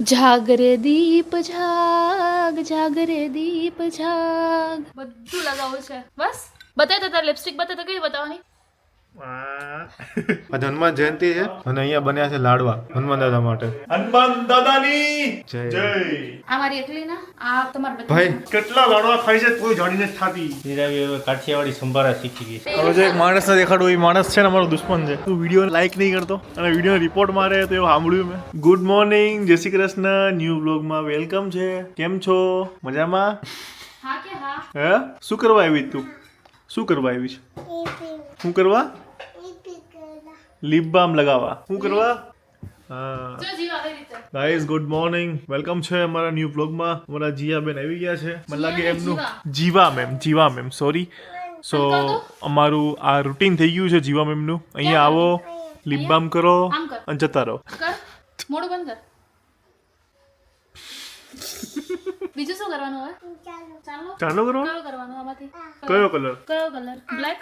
જાગરે દીપ જાગ, જાગરે દીપ જાગ. બધું લગાવવું છે. બસ બતાય તો તાર લિપસ્ટિક બતાય તો કઈ બતાવવાની. આજે હનુમાન જયંતિ છે અને અહીંયા બન્યા છે લાડવા હનુમાન દાદા માટે. હનુમાન દાદાની જય. આ મારી એકલી ના આ તમાર ભાઈ કેટલા લાડવા ખાઈ છે કોઈ જાણીને જ થાતી. કાઠિયાવાડી સંભારા શીખી ગઈ. હવે જો એક માણસને દેખાડું, એ માણસ છે ને અમારો દુશ્મન છે. તું વિડીયો લાઈક નહીં કરતો અને વિડીયો રિપોર્ટ મારે તો એવું સાંભળ્યું મેં. ગુડ મોર્નિંગ, જય શ્રી કૃષ્ણ, ન્યૂ બ્લોગમાં વેલકમ છે. કેમ છો? મજામાં? હા કે હા. હે શું કરવા આવી તું? શું કરવા આવી છે? શું કરવા? લિપ બામ લગાવવા. શું કરવા? હા જો જીવ આવી રીતે. ગાઈઝ ગુડ મોર્નિંગ, વેલકમ છે અમારા ન્યૂ બ્લોગમાં. અમારા જીયાબેન આવી ગયા છે. મને લાગે એમનું જીવા મેમ સોરી. સો અમારું આ રૂટીન થઈ ગયું છે જીવા મેમનું. અહીંયા આવો, લિપ બામ કરો અને જતા રહો. કર મોઢું બંધ કર. બીજું શું કરવાનું હવે? ચાલો કરો. કયો કરવાનું આમાંથી? કયો કલર? કયો colour? Black,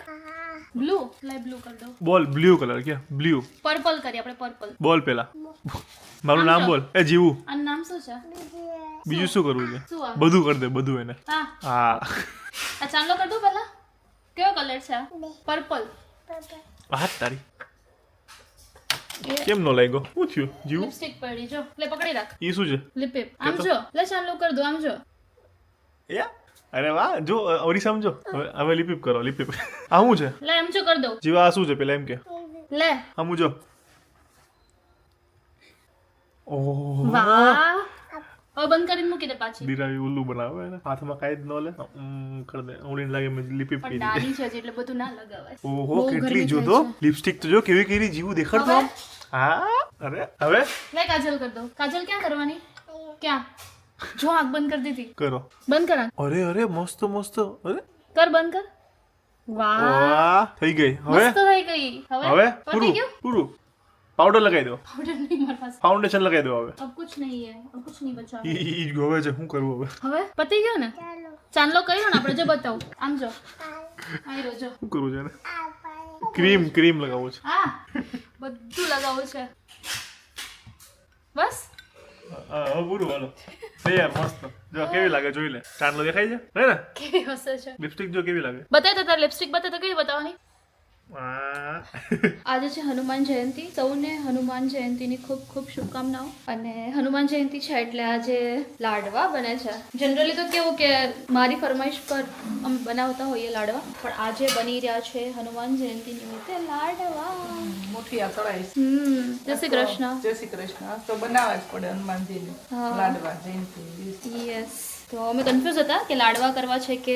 blue. Light blue કરી દો. બોલ બ્લુ કલર. ક્યાં બ્લુ? પર્પલ કરીએ આપણે. પર્પલ બોલ પેલા મારું નામ બોલ. એ જીવું. આનું નામ શું છે? બીજું શું કરવું છે? શું આ? બધું કરી દે, બધું એને. હા હા આ ચાંદલો કરી દો પહેલા. કયો કલર છે? પર્પલ. હાથ તારી કેમ નો લાગ્યો? શું થયું જીવું? લિપસ્ટિક પડી જો. લે પકડી રાખ. ઈ શું છે? લિપ આમ જો. લે ચાંદલો કરી દો. આમ જો. યા અરે વાહ, જો ઓરી સમજો. હવે લિપિપ કરો. લિપિપ આ શું છે? લે આમ જો કરી દો. જીવા આ શું છે પેલા એમ કે? લે આમ જો. ઓહ વાહ. હવે બંધ કરીને મૂકી દે પાછી. દીરાવી ઉલ્લુ બનાવે ને હાથમાં કાઈ જ ન લે. કર દે. ઓળીને લાગે મેં લિપિપ પણ કરી ડાળી છે એટલે બધું ના લગાવાય. ઓહો બહુ કેટલી ગરમી જો થાય તો છે. લિપસ્ટિક તો જો કેવી કેવી જીવું દેખાડતો આમ. હા અરે હવે લે કાજલ કરી દો. કાજલ ક્યાં કરવાની? ક્યાં? જો આંખ બંધ કરી દીધી. કરો. બંધ કર આંખ. અરે અરે મસ્ત મસ્ત. અરે કર બંધ કર. વાહ વાહ થઈ ગઈ. હવે મસ્ત થઈ ગઈ. હવે પતી પૂરું ગયું? પૂરું. પાવડર લગાવી દો. પાવડર નહીં મારા પાસે. ફાઉન્ડેશન લગાવી દો. હવે अब कुछ नहीं है. अब कुछ नहीं बचा. ઈ ગોવે છે. શું કરવું હવે? હવે પતી ગયો ને? ચાંદલો કર્યો ને આપણે. જો બતાવું. આમ જો. આઈ રહ્યો જો. શું કરવું છે એને? ક્રીમ લગાવવું છે. હા બધું લગાવવું છે. બસ હવે પૂરું. હાલો તૈયાર. મસ્ત. જો કેવી લાગે જોઈ લે. ચાંદલો દેખાય છે હે ને? કેવી હસે છે. લિપસ્ટિક જો કેવી લાગે. બતાય તો તાર લિપસ્ટિક બતાય તો કેવી બતાવવાની. આજે છે હનુમાન જયંતિ. સૌને હનુમાન જયંતિની ખૂબ ખૂબ શુભકામનાઓ. અને હનુમાન જયંતિ છે એટલે આજે લાડવા બને છે. જનરલી તો કેવું કે મારી ફરમાઈશ પર અમે બનાવતા હોઈએ લાડવા, પણ આજે બની રહ્યા છે હનુમાન જયંતિ નિમિત્તે લાડવા. મુઠિયા ચડાઈશ. જય શ્રી કૃષ્ણ. જય શ્રી કૃષ્ણ. આજ તો બનાવવા જ પડે હનુમાનજીને હા. લાડવા જયંતિ. યસ. તો અમે કન્ફ્યુઝ હતા કે લાડવા કરવા છે કે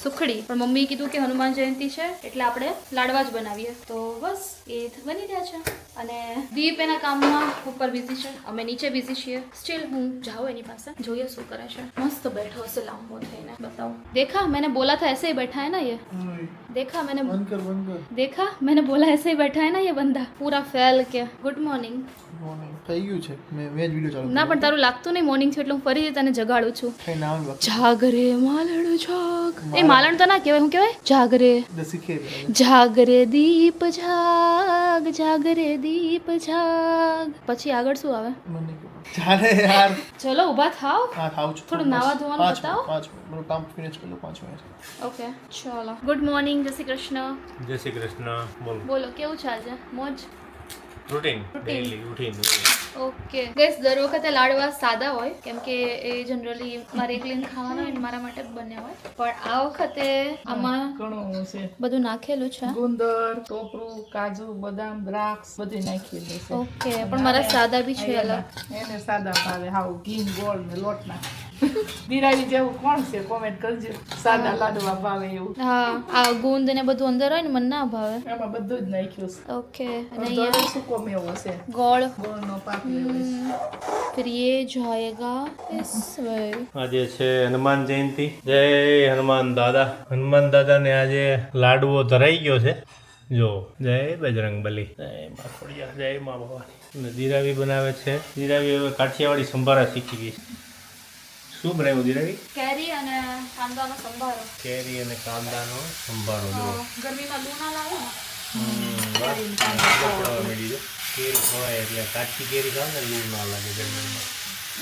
સુખડી, પણ મમ્મીએ કીધું કે હનુમાન જયંતિ છે એટલે આપણે લાડવા જ બનાવીએ. તો બસ એ બની રહ્યા છે. અને દીપ એના કામમાં ઉપર બિઝી છે, અમે નીચે બિઝી છીએ. સ્ટીલ હું જાઉં એની પાસે, જોઈએ શું કરે છે. મસ્ત બેઠો હશે લાંબો થઈને. बताओ. देखा मैंने बोला था ऐसे ही बैठा है ना ये. देखा मैंने बोला ऐसे ही बैठा है ना ये बंदा पूरा फैल के. Good morning. થઈ ગયું છે. મેં જ વિડિયો ચાલુ ના પણ તારું લાગતું નહીં મોર્નિંગ છે એટલે હું ફરીથી તને જગાડું છું. થઈ નામ બાકી જાગરે માલણ જાગ. એ માલણ તો ના કહેવાય. હું કહેવાય જાગરે. શીખે જાગરે દીપ જાગ, જાગરે દીપ જાગ. પછી આગળ શું આવે? મને ચાલે યાર. ચલો ઊભા થાવ. હા થાવ છું. થોડું નાવા ધોવાનું બતાવો. 5 મિનિટ મારું કામ ફિનિશ કરી લો. 5 મિનિટ. ઓકે ચલો. Good morning. જય શ્રી કૃષ્ણ. જય શ્રી કૃષ્ણ. બોલ. બોલો કેવું છે આજે? મોજ? Routine daily routine. ઓકે ગઈસ, દર વખતે લાડવા સાદા હોય કેમ કે એ જનરલી મારે એકલીને ખાવાના હોય ને મારા માટે જ બન્યા હોય, પણ આ વખતે આમાં ઘણું છે. બધું નાખેલું છે. ગુંદર, ટોપરું, કાજુ, બદામ, દ્રાક્ષ બધું નાખેલું છે. ઓકે પણ મારા સાદા બી છે અલગ. એને સાદા ભાવે. હાવ ઘી ગોળ ને લોટ ના. દિરાવી જેવું કોણ છે? કોમેન્ટ કરજો. સાદા લાડવા ભાવે એવું. હા આ ગુંદ ને બધું અંદર હોય ને મને ના ભાવે. એમાં બધું જ નાખ્યું છે. ઓકે અને અડધો અહીંયા સૂકો મેવો છે. ગોળ. ગોળનો પાક લેવો છે. फिर ये जाएगा इसमें. આજે છે હનુમાન જયંતિ. જય હનુમાન દાદા. હનુમાન દાદાને આજે લાડવો ધરાઈ ગયો છે. જો જય બજરંગબલી. જય મા ખોડિયાર. જય મા ભવાની. જીરાવી બનાવે છે. જીરાવી હવે કાઠિયાવાડી સંભારા શીખી ગઈ. શું બનાવ્યું જીરાવી? કેરી અને કાંદાનો સંભારો. કેરી અને કાંદાનો સંભારો. જો ગરમીમાં લૂ ના લાગે ને. કેરી ખવાય એટલે કાચી કેરી ખાવ ને લૂ ના લાગે જમીનમાં.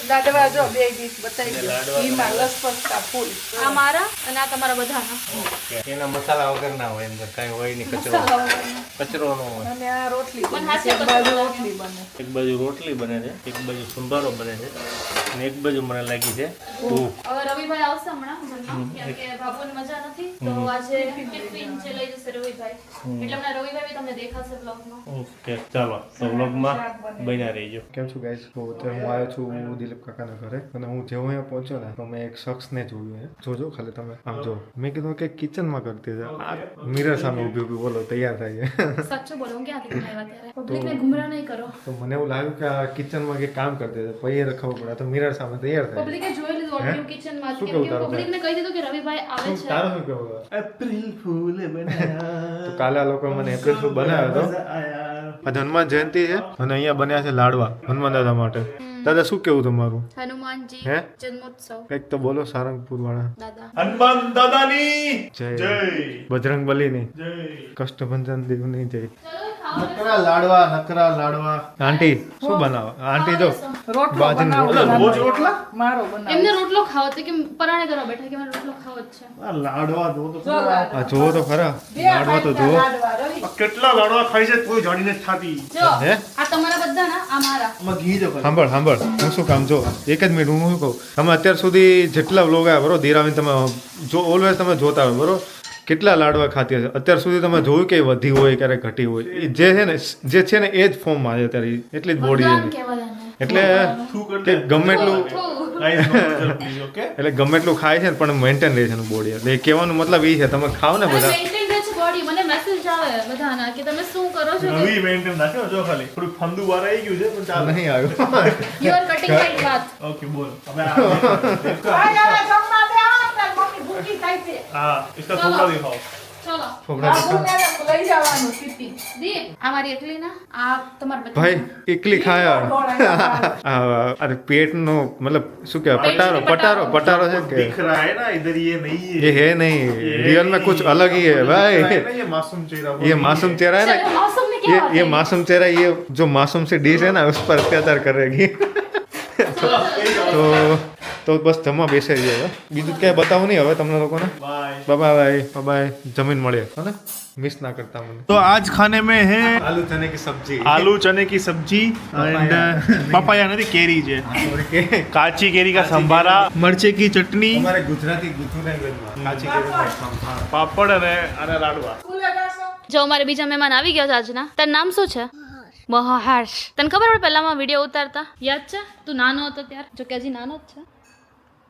લાડવા જો બે ડીશ બતાવી દો લાડવા ઘીમાં લસપસતા ફૂલ આ મારા અને આ તમારા બધાના. ઓકે એના મસાલા વગર ના હોય અંદર કાંઈ હોય નહીં કચરો કચરો ન હોય અને આ રોટલી પણ બને હાથે એક બાજુ રોટલી બને એક બાજુ રોટલી બને છે એક બાજુ સંભારો બને છે અને એક બાજુ મને લાગી છે ભૂખ હવે રવિભાઈ આવશે હમણાં જમવા, કેમ કે બાબુને મજા નથી તો આજે ટિફિન જે લઈ જશે રવિભાઈ, એટલે હમણાં રવિભાઈ તમને દેખાશે બ્લોગમાં. ઓકે ચાલો તો વ્લોગમાં બન્યા રહીજો. કેમ છો ગાઈસ? તો અત્યારે હું આવ્યો છું દિલીપ કાકાના ઘરે અને હું જેવો અહીંયા પહોંચ્યો ને તો મેં એક શખ્સને જોયું. જોજો ખાલી તમે આમ જો. મેં કીધું કે કિચનમાં કરતી છે, આ મિરર સામે ઊભી ઊભી બોલો તૈયાર થાય છે. સાચું બોલો, હું ક્યાંથી આવ્યા ત્યારે પબ્લિકને ગુમરાહ નહીં કરો. તો મને એવું લાગ્યું કે આ કિચનમાં કે કામ કરતી છે, પછી એ ખબર પડે તો મિરર સામે તૈયાર થાય. પબ્લિકે જોઈ લીધું ઓલરેડી કિચનમાં, શું કેમ કેવું કે તારું? પબ્લિકને કહી દીધું કે રવિભાઈ આવે છે. તારું શું કેવું? એપ્રિલ ફૂલ બનાયા તો કાલે આ લોકો મને એપ્રિલ ફૂલ બનાવ્યો હતો. આજે હનુમાન જયંતિ છે અને અહીંયા બન્યા છે લાડવા હનુમાન દાદા માટે. દાદા શું કેવું તમારું? હનુમાનજી હે? જન્મોત્સવ. કંઈક તો બોલો સારંગપુર વાળા. દાદા હનુમાન દાદાની જય, બજરંગ બલીની જય, કષ્ટભંજન દેવની જય. નકરા લાડવા આંટી શું બનાવો? આંટી જો રોટલો બાજરીનો બનાવો રોટલો. રોજ રોટલા? મારો બનાવો એમને રોટલો ખાવો તો કે પરાણે કરવા બેઠા કે મારે રોટલો ખાવો જ છે. આ લાડવા જો તો જો લાડવા. આ જુઓ તો ખરા બે લાડવા તો જુઓ. લાડવા રવિ કેટલા લાડવા ખાઈ છે કોઈ જાણીને જ ખાતી. જો હે? આ તમારા બધાના, આ મારા. આમાં ઘી જો ખાલી. સાંભળ હું શું કામ જો એક જ મિનિટ હું શું કહું. તમે અત્યાર સુધી જેટલા વ્લોગ આવ્યા બરોબર ધીરાવીને તમે જો ઓલવેઝ તમે જોતા હોય બરોબર કેટલા લાડવા ખાતી હશે અત્યાર સુધી તમે જોયું કે વધી હોય ક્યારેક ઘટી હોય એ જે છે ને એ જ ફોર્મમાં છે અત્યારે એટલી જ બોડી ભગવાન છે કહેવાય આને. એટલે કે ગમે એટલું પ્લીઝ ઓકે. એટલે ગમે એટલું ખાય છે ને પણ મેન્ટેન રહે છે એનું બોડી એટલે એ કહેવાનો મતલબ એ છે તમે ખાઓ ને અને બધા maintain રહે છે body. મને message આવે બધાના કે તમે શું કરો છો કે નવી મેન્ટેન નાખ્યો જો ખાલી થોડું ફંદુ વાર આવી ગયું છે પણ ચાલ નહીં આવ્યો you are cutting my cloth. Okay બોલ હવે આ આય આય જમવા બે આવ તાર મમ્મી ભૂખી થાય છે હા इसका थोड़ा दिखाओ. ચલો બાબુને લઈ જવાનું સીટી દી આ મારી એકલીના, આ તમારા બધા. ભાઈ એકલી ખાયા અરે પેટનો મતલબ શું કહેવાય પટારો છે કે दिख रहा है ना इधर ये नहीं ये है नहीं रियल में कुछ अलग ही है भाई ये मासूम चेहरा ये मासूम चेहरा है चलो, ना मौसम में क्या बात ये है? मासूम चेहरा ये जो मासूम से डिश है ना उस पर अत्याचार करेगी તો બસ જમવા બેસે જાય બીજું ક્યાંય બતાવું નહીં હવે તમને લોકોને बाय. બાય જમીન મળે હને મિસ ના કરતા મને तो आज खाने में है આલુ ચને की सब्जी आलू चने की सब्जी एंड पपाया नहीं केरी है काची केरी का संभारा मरचे की चटनी અમારે ગુજરાતી ગુજુ લેંગ્વેજમાં કાચી કેરી पापड़ અને લાડવા. સ્કૂલે જાશો જો મારે બીજા મહેમાન આવી ગયા છે આજના. તારું નામ શું છે? મહાહર્ષ. તને ખબર પડે પહેલામાં વિડીયો ઉતારતા યાદ છે? તું નાનો હતો ત્યારે, જો કે હજી નાનો જ છે.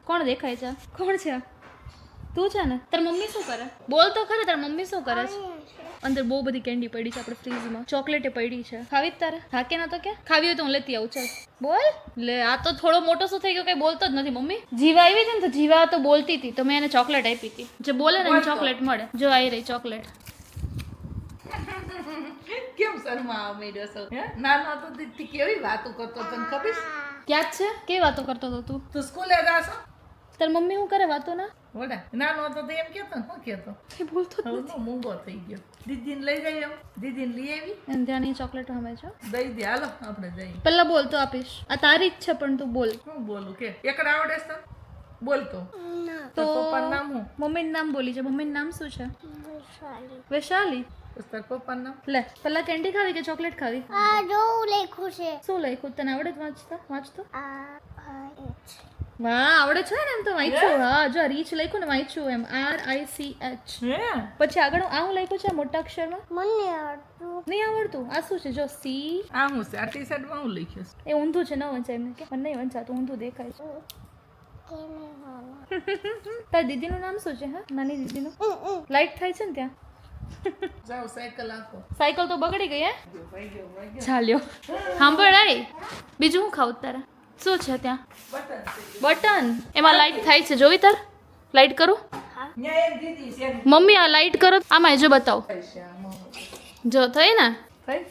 કોણ દેખાય છે? કોણ છે? તું છે ને? તારી મમ્મી શું કરે? બોલ તો ખરે, તારી મમ્મી શું કરે છે? અંદર બહુ બધી કેન્ડી પડી છે આપણે ફ્રીજમાં, ચોકલેટે પડી છે. ખાવી જ તારે? હા કે ના તો કે ખાવી હોય તો હું લેતી આવું. ચાલ બોલ. લે આ તો થોડો મોટો શું થઈ ગયો, કઈ બોલતો જ નથી. મમ્મી જીવા આવી હતી ને તો જીવા તો બોલતી હતી તો મેં એને ચોકલેટ આપી હતી. જે બોલે ને એને ચોકલેટ મળે. જો આવી રહી ચોકલેટ. કેમ શર્મા માંડ્યો છો હે નાનો હતો તેથી કેવી વાતો કરતો તને ખબર છે? ક્યાં છે? કેવી વાતો કરતો હતો તું? તું સ્કૂલે જાશો તારી મમ્મી શું કરે વાતો ના? વડા નાનો હતો તો એમ કેતો ને શું કેતો કઈ બોલતો જ હવે તો મૂંગો થઈ ગયો દીદીને લઈ જઈએ એમ દીદીને લઈ આવી નથી. અને ત્યાંની ચોકલેટ હમે છો. દઈ દે હાલો આપણે જઈએ પહેલા બોલ તો આપીશ. આ તારી જ છે પણ તું બોલ. શું બોલું કે એકડા આવડે છે તને? બોલ તો તો પપ્પાનું નામ શું? મમ્મીનું નામ બોલી છે. મમ્મીનું નામ શું છે? વૈશાલી. બસ તાર પપ્પાનું નામ લે પહેલા કેન્ડી ખાવી કે ચોકલેટ ખાવી? શું લખ્યું તને આવડે જ વાંચતો? વાહ આવડે છે ને? એમ તો વાંચ્યું. હા જો રીચ લખ્યું ને વાંચ્યું એમ RICH. હે પછી આગળ આ હું લખ્યું છે મોટા અક્ષરમાં? નહીં આવડતું. આ શું છે? જો C. આ હું છે આ ટી શર્ટમાં હું લખ્યું છે એ ઊંધું છે, ન વંચાય એમને કે મને નહીં વંચાતું, ઊંધું દેખાય છે. તારી દીદીનું નામ શું છે? હા નાની દીદીનું લાઈટ થાય છે ને ત્યાં? જાઓ સાયકલ આપો સાયકલ તો બગડી ગઈ હે? ભાઈ ગયો ચાલ્યો. સાંભળ આય બીજું શું ખાવું તારે? શું છે ત્યાં? Button button. એમાં લાઈટ થાય છે, જોઈ તાર લાઈટ કરું? ન્યા એક દીદી છે મમ્મી આ લાઈટ કરો આમાં જો બતાવો. જો થઈ ને? થઈ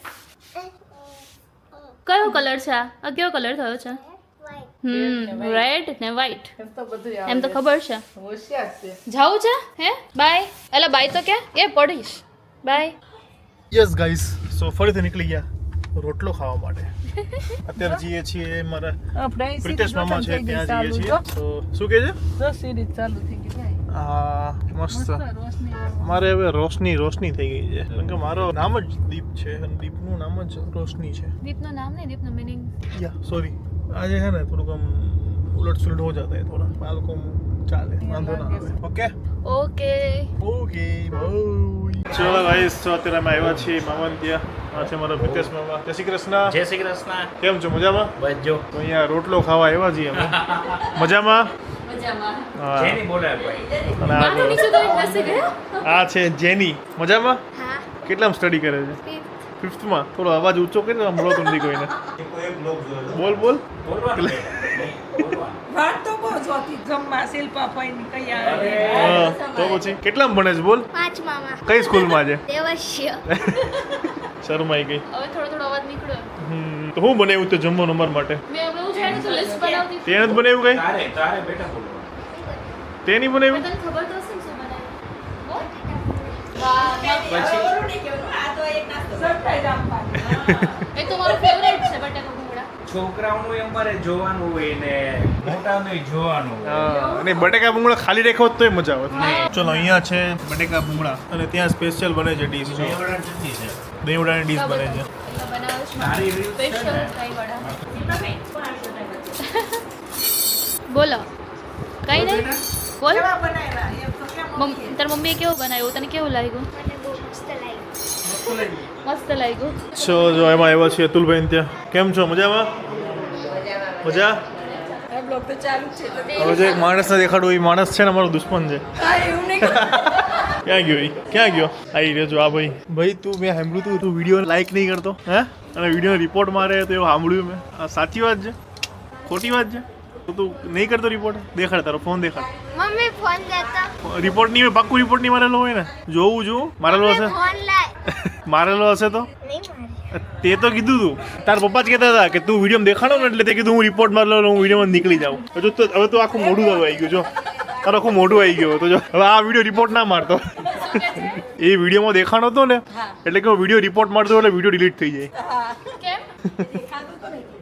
કયો કલર છે આ? આ કયો કલર થયો છે? રેડ ને વ્હાઈટ. એમ તો બધું એમ તો ખબર છે. હોશિયાર છે જાવું છે? હે બાય. એટલે બાય તો કે એ પડીશ. બાય. યસ ગાઈસ સો ફરીથી નીકળી ગયા રોટલો ખાવા માટે. અત્યારે જઈએ છીએ મારા આપણે અહીં પ્રિતેશ સીધી મામા છે થઈ ગઈ ત્યાં જઈએ ચાલુ છીએ જો. તો શું કહે છે જો સિરીઝ ચાલુ થઈ ગઈ ભાઈ. હા મસ્ત રોશની મારે હવે રોશની થઈ ગઈ છે કારણ કે મારો નામ જ દીપ છે અને દીપનું નામ જ રોશની છે દીપનું નામ નહીં, દીપનું મિનિંગ. या सॉरी आज है ना થોડુંક આમ ઉલટ સુલટ હો જાતા है थोड़ा बालकों ચાલે વાંધો ના આવે ઓકે ઓકે. ઓકે બાય ચલો ગાઈસ તો અત્યારે અમે આવ્યા છીએ મામા ત્યાં આ છે મારો પ્રિતેશ મામા જય શ્રી કૃષ્ણ જય શ્રી કૃષ્ણ કેમ છો મજામાં બસ જો તો અહીંયા રોટલો ખાવા આવ્યા છીએ અમે મજામાં મજામાં. હા જેની બોલાય ભાઈ અને માથું નીચે કરી બેસી ગયા. આ છે જેની મજામાં હા કેટલામાં સ્ટડી કરે છે ફિફ્થમાં થોડો અવાજ ઊંચો કરીને સંભળાતો નથી કોઈને બોલ બોલ વાત તો બહુ જોતી જમવા શિલ્પા ભાઈની કઈ આવે હા તો પછી કેટલામાં ભણે છે બોલ પાંચ મામા કઈ સ્કૂલમાં છે દેવશ્ય શરમાઈ ગઈ હવે થોડો થોડો અવાજ નીકળ્યો. તો હું બનાવ્યું તો જમવાનું અમારા માટે મેં હવે એવું જાણ્યું તો લિસ્ટ બનાવતી. તે નથી બનાવ્યું કઈ તારે બેટા બોલો તે નહીં બનાવ્યું તને ખબર તો હશે ને શું બનાવ્યું? બોલ. વાહ, સરપ્રાઈઝ આપવાની. એ તો મારું ફેવરેટ છે બટાકા ભૂંગળા. છોકરાઓનું અમારે જોવાનું હોય ને મોટાનું જોવાનું હોય હા અને બટેકા ભૂંગળા ખાલી રાખ્યો હોત તોય મજા આવત ચલો અહીંયા છે બટેકા ભૂંગળા અને ત્યાં સ્પેશિયલ બને છે ડીશ જો દેવડાની ચટણી છે દહીં વડાની ડીશ બને છે એટલે બનાવે છે સારી રીત છે સ્પેશિયલ ને. દહીં વડા. બોલો કઈ નહીં બોલ. કેવા બનાવ્યા એમ તો કેમ તાર મમ્મીએ કેવું બનાવ્યું તને કેવું લાગ્યું? મને બહુ મસ્ત લાગ્યું મસ્ત લાગ્યું. છો જો એમાં આવ્યા છીએ અતુલભાઈ ત્યાં કેમ છો મજામાં મજા આ બ્લોગ તો ચાલુ જ છે તો હવે જે એક માણસને દેખાડું એ માણસ છે ને અમારો દુશ્મન છે હા એવું નહીં ક્યાં ગયો એ ક્યાં ગયો આવી રહ્યો જો આ ભાઈ ભાઈ તું મેં સાંભળ્યું તું વિડીયો લાઈક નહીં કરતો હે અને વિડીયો રિપોર્ટ મારે તો એવું સાંભળ્યું મેં આ સાચી વાત છે ખોટી વાત છે તો તું નહીં કરતો રિપોર્ટ દેખાડ તારો ફોન દેખાડ મમ્મી ફોન લેતા રિપોર્ટ નહીં હોય પાક્કું રિપોર્ટ નહીં મારેલો હોય ને જોવું મારેલો હશે ફોન લાય મારેલો હશે તો નહીં મારે તે તો કીધું તું તારા પપ્પા જ કહેતા હતા કે તું વિડીયો દેખાડો ને એટલે તે કીધું હું રિપોર્ટ મારેલો હું વિડીયોમાં નીકળી જાઉં હજુ તો હવે તો આખું મોઢું તારું આવી ગયું જો તારું આખું મોઢું આવી ગયું તો જો હવે આ વિડીયો રિપોર્ટ ના મારતો એ વિડીયોમાં દેખાડો હતો ને એટલે કે વિડીયો રિપોર્ટ મારતો એટલે વિડીયો ડિલીટ થઈ જાય કેમ?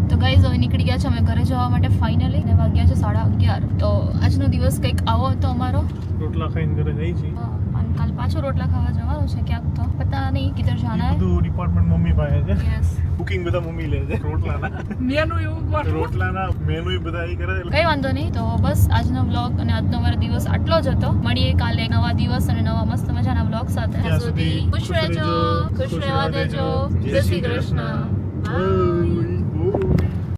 તો ગાઈઝ હવે નીકળી ગયા છે અમે ઘરે જવા માટે ફાઇનલી ને વાગ્યા છે 11:30. તો આજનો દિવસ કંઈક આવો હતો અમારો. રોટલા ખાઈને ઘરે જઈ છીએ અને કાલ પાછો રોટલા ખાવા જવાનું છે ક્યાંક તો પતા નહીં કિધર જાના હે. બધું ડિપાર્ટમેન્ટ મમ્મી પાસે છે યસ. બુકિંગ બધા મમ્મી લે છે રોટલાના મેનુ એવું કોણ રોટલાના મેનુ બધા એ કરે કઈ વાંધો નહીં. તો બસ આજનો વ્લોગ અને આજનો અમારો દિવસ આટલો જ હતો. મળીએ કાલે નવા દિવસ અને નવા મસ્ત મજાના વ્લોગ સાથે. ત્યાં સુધી ખુશ રહેજો, ખુશ રહેવા દેજો. જય શ્રી કૃષ્ણ. છે